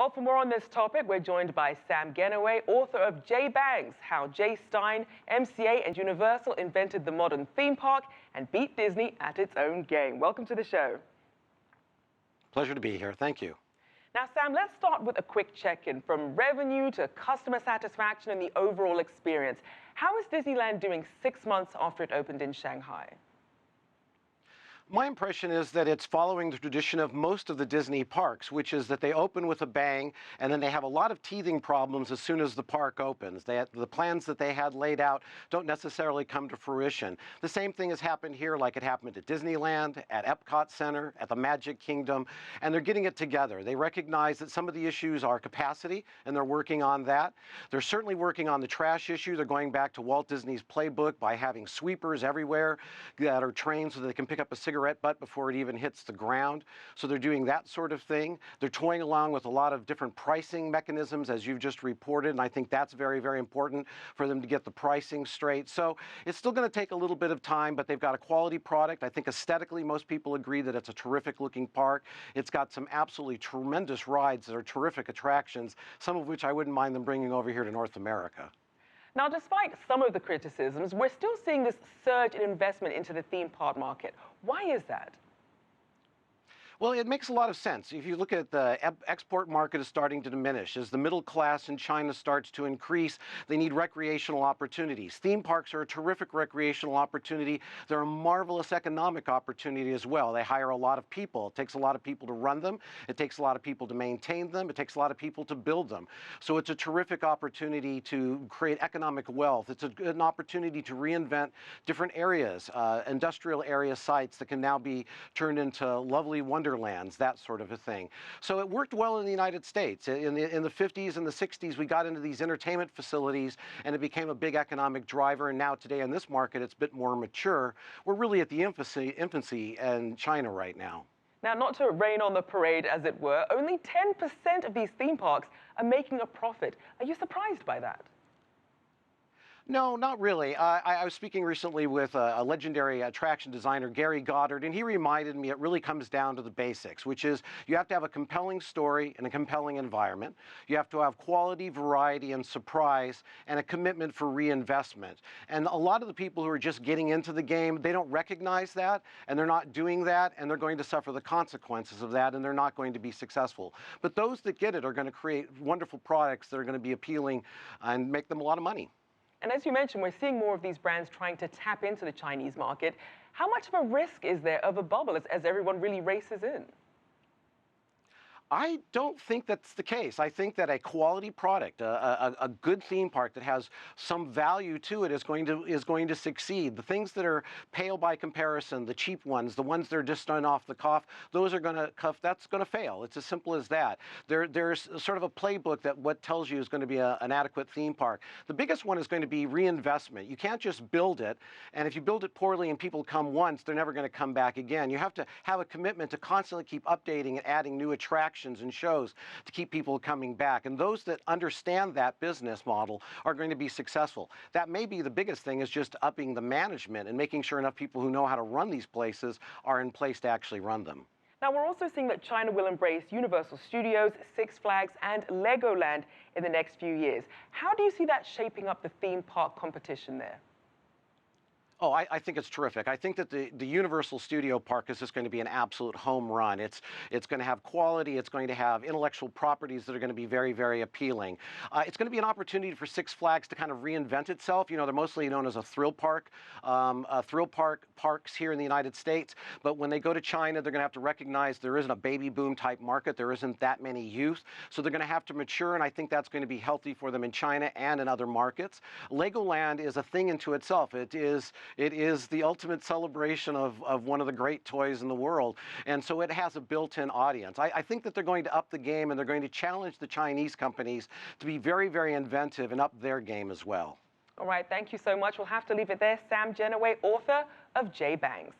Well, for more on this topic, we're joined by Sam Gennawey, author of JayBangs, How Jay Stein, MCA, and Universal Invented the Modern Theme Park and Beat Disney at its own game. Welcome to the show. Pleasure to be here. Thank you. Now, Sam, let's start with a quick check-in. From revenue to customer satisfaction and the overall experience, how is Disneyland doing 6 months after it opened in Shanghai? My impression is that it's following the tradition of most of the Disney parks, which is that they open with a bang, and then they have a lot of teething problems as soon as the park opens. The plans that they had laid out don't necessarily come to fruition. The same thing has happened here, like it happened at Disneyland, at Epcot Center, at the Magic Kingdom, and they're getting it together. They recognize that some of the issues are capacity, and they're working on that. They're certainly working on the trash issue. They're going back to Walt Disney's playbook by having sweepers everywhere that are trained so that they can pick up a cigarette butt before it even hits the ground. So they're doing that sort of thing. They're toying along with a lot of different pricing mechanisms, as you've just reported, and I think that's very, very important for them to get the pricing straight. So it's still going to take a little bit of time, but they've got a quality product. I think aesthetically, most people agree that it's a terrific looking park. It's got some absolutely tremendous rides that are terrific attractions, some of which I wouldn't mind them bringing over here to North America. Now, despite some of the criticisms, we're still seeing this surge in investment into the theme park market. Why is that? Well, it makes a lot of sense. If you look at the export market is starting to diminish. As the middle class in China starts to increase, they need recreational opportunities. Theme parks are a terrific recreational opportunity. They're a marvelous economic opportunity as well. They hire a lot of people. It takes a lot of people to run them. It takes a lot of people to maintain them. It takes a lot of people to build them. So it's a terrific opportunity to create economic wealth. It's an opportunity to reinvent different areas, industrial area sites that can now be turned into lovely wonderlands, that sort of a thing. So it worked well in the United States. In the 50s and the 60s, we got into these entertainment facilities, and it became a big economic driver. And now today in this market, it's a bit more mature. We're really at the infancy in China right now. Now, not to rain on the parade, as it were, only 10% of these theme parks are making a profit. Are you surprised by that? No, not really. I was speaking recently with a legendary attraction designer, Gary Goddard, and he reminded me it really comes down to the basics, which is you have to have a compelling story and a compelling environment. You have to have quality, variety, and surprise, and a commitment for reinvestment. And a lot of the people who are just getting into the game, they don't recognize that, and they're not doing that, and they're going to suffer the consequences of that, and they're not going to be successful. But those that get it are going to create wonderful products that are going to be appealing and make them a lot of money. And as you mentioned, we're seeing more of these brands trying to tap into the Chinese market. How much of a risk is there of a bubble as everyone really races in? I don't think that's the case. I think that a quality product, a good theme park that has some value to it is going to succeed. The things that are pale by comparison, the cheap ones, the ones that are just done off the cuff, that's going to fail. It's as simple as that. There's sort of a playbook that what tells you is going to be an adequate theme park. The biggest one is going to be reinvestment. You can't just build it, and if you build it poorly and people come once, they're never going to come back again. You have to have a commitment to constantly keep updating and adding new attractions and shows to keep people coming back. And those that understand that business model are going to be successful. That may be the biggest thing, is just upping the management and making sure enough people who know how to run these places are in place to actually run them. Now, we're also seeing that China will embrace Universal Studios, Six Flags, and Legoland in the next few years. How do you see that shaping up the theme park competition there? Oh, I think it's terrific. I think that the Universal Studio Park is just going to be an absolute home run. It's going to have quality. It's going to have intellectual properties that are going to be very, very appealing. It's going to be an opportunity for Six Flags to kind of reinvent itself. You know, they're mostly known as a thrill park, parks here in the United States. But when they go to China, they're going to have to recognize there isn't a baby boom type market. There isn't that many youth. So they're going to have to mature, and I think that's going to be healthy for them in China and in other markets. Legoland is a thing into itself. It is the ultimate celebration of one of the great toys in the world. And so it has a built-in audience. I think that they're going to up the game, and they're going to challenge the Chinese companies to be very, very inventive and up their game as well. All right, thank you so much. We'll have to leave it there. Sam Gennawey, author of JayBangs.